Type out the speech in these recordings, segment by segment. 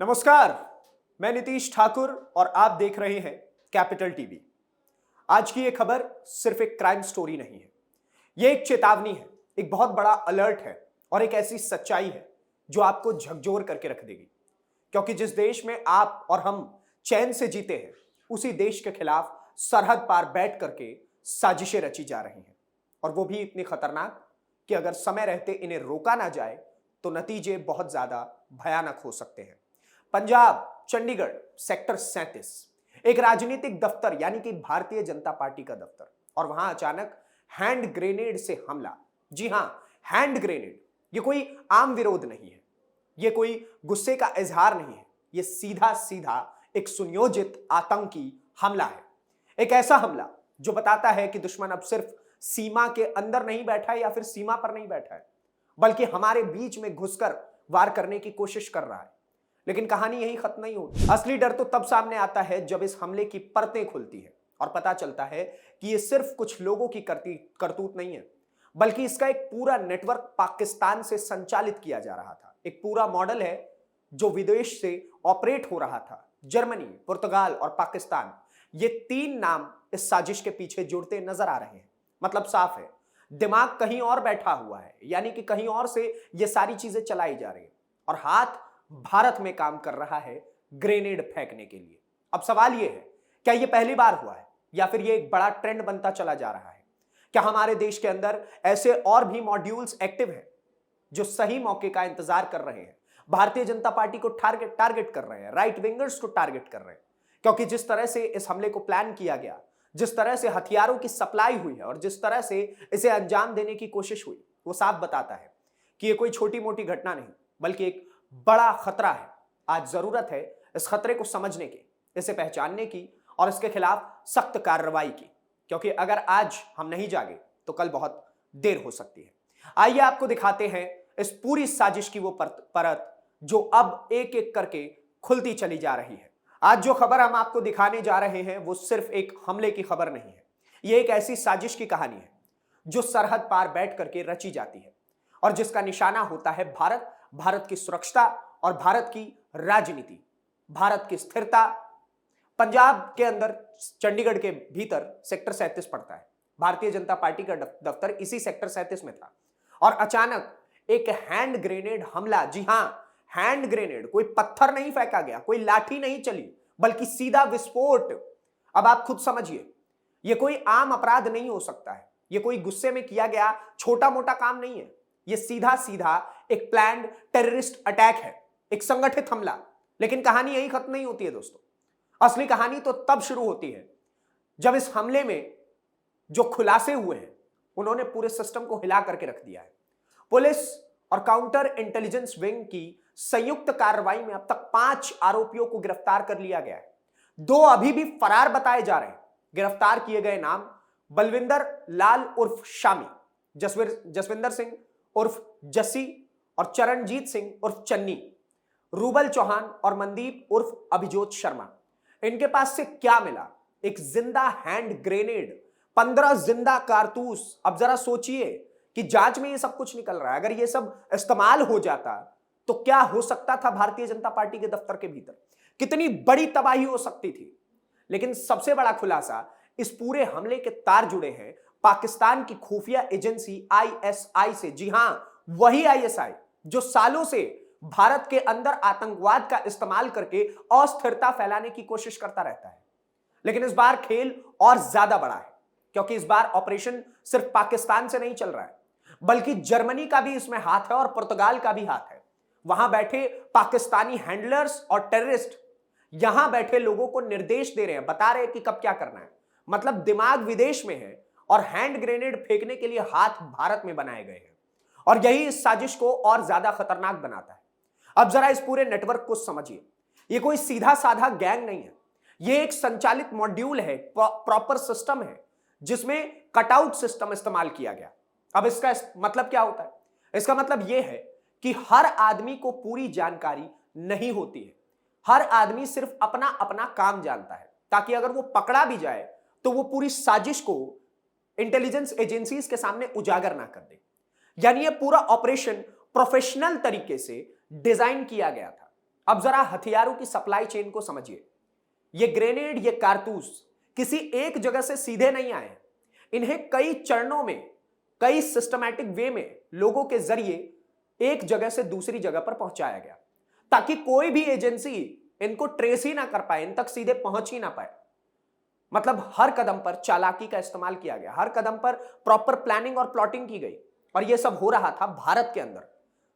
नमस्कार, मैं नीतीश ठाकुर और आप देख रहे हैं कैपिटल टीवी। आज की ये खबर सिर्फ एक क्राइम स्टोरी नहीं है, ये एक चेतावनी है, एक बहुत बड़ा अलर्ट है और एक ऐसी सच्चाई है जो आपको झकझोर करके रख देगी। क्योंकि जिस देश में आप और हम चैन से जीते हैं, उसी देश के खिलाफ सरहद पार बैठ करके साजिशें रची जा रही हैं, और वो भी इतनी खतरनाक कि अगर समय रहते इन्हें रोका ना जाए तो नतीजे बहुत ज्यादा भयानक हो सकते हैं। पंजाब, चंडीगढ़, सेक्टर 37, एक राजनीतिक दफ्तर यानी कि भारतीय जनता पार्टी का दफ्तर, और वहां अचानक हैंड ग्रेनेड से हमला। जी हां, हैंड ग्रेनेड। ये कोई आम विरोध नहीं है, ये कोई गुस्से का इजहार नहीं है, ये सीधा सीधा एक सुनियोजित आतंकी हमला है। एक ऐसा हमला जो बताता है कि दुश्मन अब सिर्फ सीमा के अंदर नहीं बैठा है या फिर सीमा पर नहीं बैठा है, बल्कि हमारे बीच में घुसकर वार करने की कोशिश कर रहा है। लेकिन कहानी यहीं खत्म नहीं होती। असली डर तो तब सामने आता है जब इस हमले की परतें खुलती है और पता चलता है कि ये सिर्फ कुछ लोगों की करतूत नहीं है, बल्कि इसका एक पूरा नेटवर्क पाकिस्तान से संचालित किया जा रहा था। एक पूरा मॉडल है जो विदेश से ऑपरेट हो रहा था। जर्मनी, पुर्तगाल और पाकिस्तान, ये तीन नाम इस साजिश के पीछे जुड़ते नजर आ रहे हैं। मतलब साफ है, दिमाग कहीं और बैठा हुआ है, यानी कि कहीं और से ये सारी चीजें चलाई जा रही है और हाथ भारत में काम कर रहा है ग्रेनेड फेंकने के लिए। अब सवाल यह है, क्या यह पहली बार हुआ है या फिर यह एक बड़ा ट्रेंड बनता चला जा रहा है? क्या हमारे देश के अंदर ऐसे और भी मॉड्यूल्स एक्टिव हैं जो सही मौके का इंतजार कर रहे हैं, भारतीय जनता पार्टी को टारगेट कर रहे हैं, राइट विंगर्स को टारगेट कर रहे हैं? क्योंकि जिस तरह से इस हमले को प्लान किया गया, जिस तरह से हथियारों की सप्लाई हुई है और जिस तरह से इसे अंजाम देने की कोशिश हुई, वो साफ बताता है कि यह कोई छोटी मोटी घटना नहीं, बल्कि एक बड़ा खतरा है। आज जरूरत है इस खतरे को समझने की, इसे पहचानने की और इसके खिलाफ सख्त कार्रवाई की, क्योंकि अगर आज हम नहीं जागे तो कल बहुत देर हो सकती है। आइए आपको दिखाते हैं इस पूरी साजिश की वो परत जो अब एक एक करके खुलती चली जा रही है। आज जो खबर हम आपको दिखाने जा रहे हैं वो सिर्फ एक हमले की खबर नहीं है, ये एक ऐसी साजिश की कहानी है जो सरहद पार बैठ करके रची जाती है और जिसका निशाना होता है भारत, भारत की सुरक्षा और भारत की राजनीति, भारत की स्थिरता। पंजाब के अंदर चंडीगढ़ के भीतर सेक्टर 37 पड़ता है। भारतीय जनता पार्टी का दफ्तर इसी सेक्टर 37 में था और अचानक एक हैंड ग्रेनेड हमला। जी हां, हैंड ग्रेनेड। कोई पत्थर नहीं फेंका गया, कोई लाठी नहीं चली, बल्कि सीधा विस्फोट। अब आप खुद समझिए, यह कोई आम अपराध नहीं हो सकता है, यह कोई गुस्से में किया गया छोटा मोटा काम नहीं है, यह सीधा सीधा एक प्लान्ड टेररिस्ट अटैक है, एक संगठित हमला। लेकिन कहानी यही खत्म नहीं होती है दोस्तों। असली कहानी तो तब शुरू होती है जब इस हमले में जो खुलासे हुए हैं उन्होंने पूरे सिस्टम को हिला करके रख दिया है। पुलिस और काउंटर इंटेलिजेंस विंग की संयुक्त कार्रवाई में अब तक 5 आरोपियों को गिरफ्तार कर लिया गया है। 2 अभी भी फरार बताए जा रहे हैं। गिरफ्तार किए गए नाम बलविंदर लाल उर्फ शामी, जसविंदर सिंह उर्फ जस्सी और चरणजीत सिंह उर्फ चन्नी, रूबल चौहान और मनदीप उर्फ अभिजोत शर्मा। इनके पास से क्या मिला? एक जिंदा हैंड ग्रेनेड, 15 जिंदा कारतूस। अब जरा सोचिए कि जांच में ये सब कुछ निकल रहा है, अगर ये सब इस्तेमाल हो जाता तो क्या हो सकता था भारतीय जनता पार्टी के दफ्तर के भीतर, कितनी बड़ी तबाही हो सकती थी। लेकिन सबसे बड़ा खुलासा, इस पूरे हमले के तार जुड़े हैं पाकिस्तान की खुफिया एजेंसी आईएसआई से। जी हां, वही आईएसआई जो सालों से भारत के अंदर आतंकवाद का इस्तेमाल करके अस्थिरता फैलाने की कोशिश करता रहता है। लेकिन इस बार खेल और ज्यादा बड़ा है, क्योंकि इस बार ऑपरेशन सिर्फ पाकिस्तान से नहीं चल रहा है, बल्कि जर्मनी का भी इसमें हाथ है और पुर्तगाल का भी हाथ है। वहां बैठे पाकिस्तानी हैंडलर्स और टेररिस्ट यहां बैठे लोगों को निर्देश दे रहे हैं, बता रहे हैं कि कब क्या करना है। मतलब दिमाग विदेश में है और हैंड ग्रेनेड फेंकने के लिए हाथ भारत में बनाए गए हैं, और यही इस साजिश को और ज्यादा खतरनाक बनाता है। अब जरा इस पूरे नेटवर्क को समझिए, यह कोई सीधा साधा गैंग नहीं है, यह एक संचालित मॉड्यूल है, प्रॉपर सिस्टम है जिसमें कटआउट सिस्टम इस्तेमाल किया गया। अब इसका मतलब क्या होता है? इसका मतलब यह है कि हर आदमी को पूरी जानकारी नहीं होती है, हर आदमी सिर्फ अपना अपना काम जानता है, ताकि अगर वो पकड़ा भी जाए तो वो पूरी साजिश को इंटेलिजेंस एजेंसीज के सामने उजागर ना कर दे। यानी ये पूरा ऑपरेशन प्रोफेशनल तरीके से डिजाइन किया गया था। अब जरा हथियारों की सप्लाई चेन को समझिए। ये ग्रेनेड, ये कारतूस किसी एक जगह से सीधे नहीं आए। इन्हें कई चरणों में, कई सिस्टमैटिक वे में लोगों के जरिए एक जगह से दूसरी जगह पर पहुंचाया गया, ताकि कोई भी एजेंसी इनको ट्रेस ही ना कर पाए, इन तक सीधे पहुंच ही ना पाए। मतलब हर कदम पर चालाकी का इस्तेमाल किया गया, हर कदम पर प्रॉपर प्लानिंग और प्लॉटिंग की गई, और यह सब हो रहा था भारत के अंदर।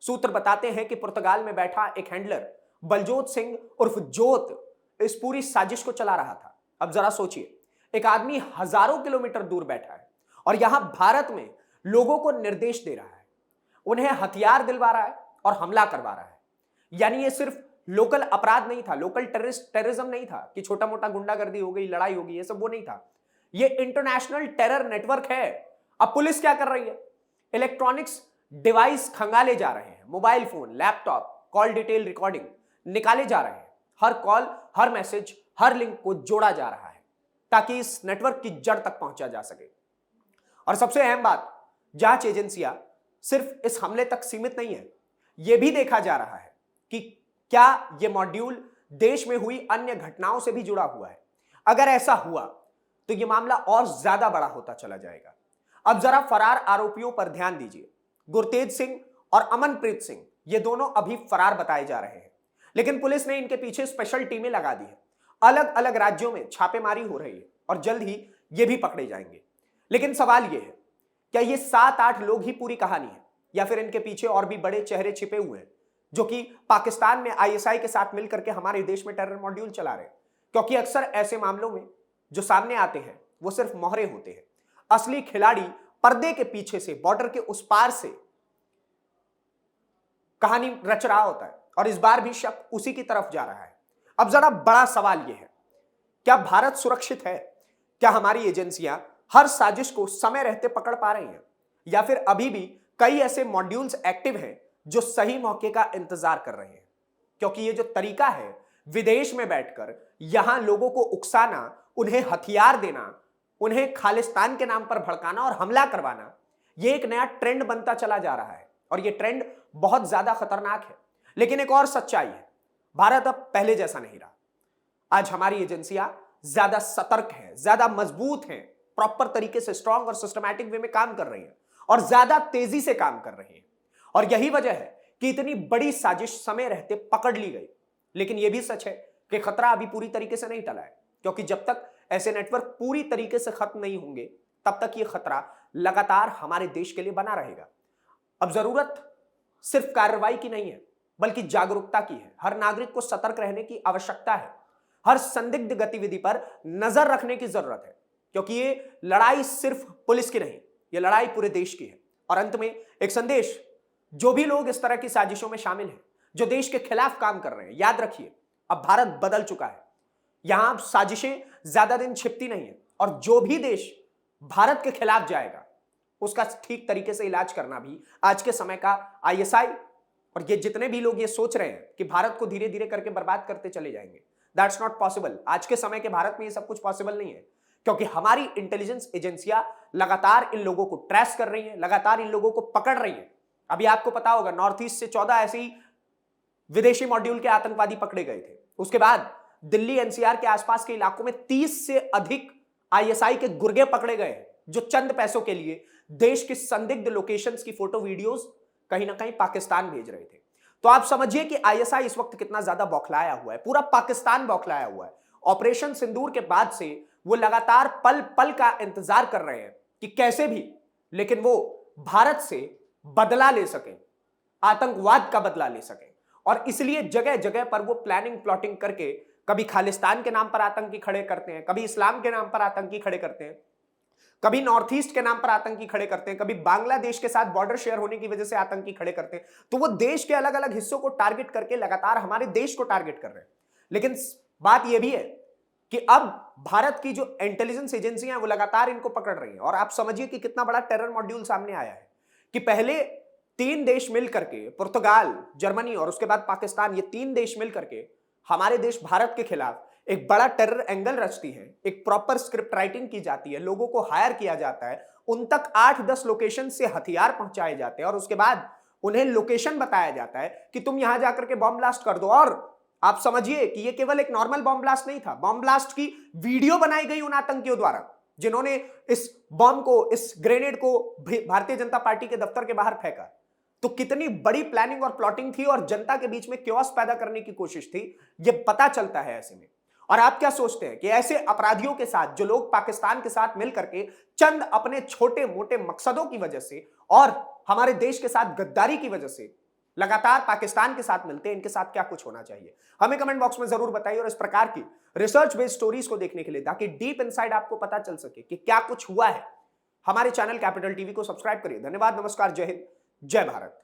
सूत्र बताते हैं कि पुर्तगाल में बैठा एक हैंडलर बलजोत सिंह उर्फ जोत इस पूरी साजिश को चला रहा था। अब जरा सोचिए, एक आदमी हजारों किलोमीटर दूर बैठा है और यहां भारत में लोगों को निर्देश दे रहा है, उन्हें हथियार दिलवा रहा है और हमला करवा रहा है। यानी ये सिर्फ लोकल अपराध नहीं था, लोकल टेररिज्म नहीं था कि छोटा मोटा गुंडागर्दी हो गई, लड़ाई होगी, ये सब वो नहीं था। ये इंटरनेशनल टेरर नेटवर्क है। अब पुलिस क्या कर रही है? इलेक्ट्रॉनिक्स डिवाइस खंगाले जा रहे हैं, mobile phone, laptop, call detail recording निकाले जा रहे हैं। हर कॉल, हर मैसेज, हर लिंक को जोड़ा जा रहा है ताकि इस नेटवर्क की जड़ तक पहुंचा जा सके। और सबसे अहम बात, जांच एजेंसियां सिर्फ इस हमले तक सीमित नहीं है, यह भी देखा जा रहा है कि क्या यह मॉड्यूल देश में हुई अन्य घटनाओं से भी जुड़ा हुआ है। अगर ऐसा हुआ तो यह मामला और ज्यादा बड़ा होता चला जाएगा। अब जरा फरार आरोपियों पर ध्यान दीजिए। गुरतेज सिंह और अमनप्रीत सिंह, ये दोनों अभी फरार बताए जा रहे हैं, लेकिन पुलिस ने इनके पीछे स्पेशल टीमें लगा दी है। अलग अलग राज्यों में छापेमारी हो रही है और जल्द ही ये भी पकड़े जाएंगे। लेकिन सवाल यह है, क्या ये 7-8 लोग ही पूरी कहानी है, या फिर इनके पीछे और भी बड़े चेहरे छिपे हुए हैं जो कि पाकिस्तान में आईएसआई के साथ मिलकर के हमारे देश में टेरर मॉड्यूल चला रहे हैं? क्योंकि अक्सर ऐसे मामलों में जो सामने आते हैं वो सिर्फ मोहरे होते हैं। असली खिलाड़ी पर्दे के पीछे से, बॉर्डर के उस पार से कहानी रच रहा होता है, और इस बार भी शक उसी की तरफ जा रहा है। अब जरा बड़ा सवाल यह है, क्या भारत सुरक्षित है? क्या हमारी एजेंसियां हर साजिश को समय रहते पकड़ पा रही हैं, या फिर अभी भी कई ऐसे मॉड्यूल्स एक्टिव हैं जो सही मौके का इंतजार कर रहे हैं? क्योंकि ये जो तरीका है विदेश में बैठकर यहां लोगों को उकसाना, उन्हें हथियार देना, उन्हें खालिस्तान के नाम पर भड़काना और हमला करवाना, यह एक नया ट्रेंड बनता चला जा रहा है, और यह ट्रेंड बहुत ज्यादा खतरनाक है। लेकिन एक और सच्चाई है, भारत अब पहले जैसा नहीं रहा। आज हमारी एजेंसियां ज्यादा सतर्क हैं, ज्यादा मजबूत हैं, प्रॉपर तरीके से स्ट्रांग और सिस्टमैटिक वे में काम कर रही हैं और ज्यादा तेजी से काम कर रही हैं। और यही वजह है कि इतनी बड़ी साजिश समय रहते पकड़ ली गई। लेकिन यह भी सच है कि खतरा अभी पूरी तरीके से नहीं टला है, क्योंकि जब तक ऐसे नेटवर्क पूरी तरीके से खत्म नहीं होंगे तब तक यह खतरा लगातार हमारे देश के लिए बना रहेगा। अब जरूरत सिर्फ कार्रवाई की नहीं है, बल्कि जागरूकता की है। हर नागरिक को सतर्क रहने की आवश्यकता है, हर संदिग्ध गतिविधि पर नजर रखने की जरूरत है, क्योंकि ये लड़ाई सिर्फ पुलिस की नहीं, ये लड़ाई पूरे देश की है। और अंत में एक संदेश, जो भी लोग इस तरह की साजिशों में शामिल हैं, जो देश के खिलाफ काम कर रहे हैं, याद रखिए अब भारत बदल चुका है। यहां अब साजिशें ज्यादा दिन छिपती नहीं है, और जो भी देश भारत के खिलाफ जाएगा उसका ठीक तरीके से इलाज करना भी आज के समय का आईएसआई और ये जितने भी लोग ये सोच रहे हैं कि भारत को धीरे धीरे करके बर्बाद करते चले जाएंगे, दैट्स नॉट पॉसिबल। आज के समय के भारत में ये सब कुछ पॉसिबल नहीं है, क्योंकि हमारी इंटेलिजेंस एजेंसियां लगातार इन लोगों को ट्रेस कर रही हैं, लगातार इन लोगों को पकड़ रही हैं। अभी आपको पता होगा, नॉर्थ ईस्ट से 14 ऐसे ही विदेशी मॉड्यूल के आतंकवादी पकड़े गए थे। उसके बाद दिल्ली एनसीआर के आसपास के इलाकों में 30 से अधिक आईएसआई के गुर्गे पकड़े गए, जो चंद पैसों के लिए देश की संदिग्ध लोकेशंस की फोटो वीडियोस कहीं ना कहीं पाकिस्तान भेज रहे थे। तो आप समझिए कि आईएसआई इस वक्त कितना ज्यादा बौखलाया हुआ है, पूरा पाकिस्तान बौखलाया हुआ है। ऑपरेशन सिंदूर के बाद से वो लगातार पल पल का इंतजार कर रहे हैं कि कैसे भी लेकिन वो भारत से बदला ले सके, आतंकवाद का बदला ले सके। और इसलिए जगह जगह पर वो प्लानिंग प्लॉटिंग करके कभी खालिस्तान के नाम पर आतंकी खड़े करते हैं, कभी इस्लाम के नाम पर आतंकी खड़े करते हैं, कभी नॉर्थ ईस्ट के नाम पर आतंकी खड़े करते हैं, कभी बांग्लादेश के साथ बॉर्डर शेयर होने की वजह से आतंकी खड़े करते हैं। तो वो देश के अलग अलग हिस्सों को टारगेट करके लगातार हमारे देश को टारगेट कर रहे हैं। लेकिन बात यह भी है कि अब भारत की जो इंटेलिजेंस एजेंसियां हैं वो लगातार इनको पकड़ रही हैं। और आप समझिए कि कितना बड़ा टेरर मॉड्यूल सामने आया है कि पहले 3 देश मिल करके, पुर्तगाल, जर्मनी और उसके बाद पाकिस्तान, ये 3 देश मिल करके हमारे देश भारत के खिलाफ एक बड़ा टेरर एंगल रचती है। एक प्रॉपर स्क्रिप्ट राइटिंग की जाती है, लोगों को हायर किया जाता है, उन तक 8-10 लोकेशन से हथियार पहुंचाए जाते हैं और उसके बाद उन्हें लोकेशन बताया जाता है कि तुम यहां जाकर के बॉम्ब ब्लास्ट कर दो। और आप समझिए कि यह केवल एक नॉर्मल बॉम्ब ब्लास्ट नहीं था, बॉम्ब ब्लास्ट की वीडियो बनाई गई उन आतंकियों द्वारा जिन्होंने इस बॉम्ब को, इस ग्रेनेड को भारतीय जनता पार्टी के दफ्तर के बाहर फेंका। तो कितनी बड़ी प्लानिंग और प्लॉटिंग थी और जनता के बीच में क्योस पैदा करने की कोशिश थी, यह पता चलता है ऐसे में। और आप क्या सोचते हैं कि ऐसे अपराधियों के साथ, जो लोग पाकिस्तान के साथ मिलकर के चंद अपने छोटे मोटे मकसदों की वजह से और हमारे देश के साथ गद्दारी की वजह से लगातार पाकिस्तान के साथ मिलते हैं, इनके साथ क्या कुछ होना चाहिए? हमें कमेंट बॉक्स में जरूर बताइए। और इस प्रकार की रिसर्च बेस्ड स्टोरीज को देखने के लिए, ताकि डीप इनसाइड आपको पता चल सके कि क्या कुछ हुआ है, हमारे चैनल कैपिटल टीवी को सब्सक्राइब करिए। धन्यवाद, नमस्कार, जय हिंद, जय भारत।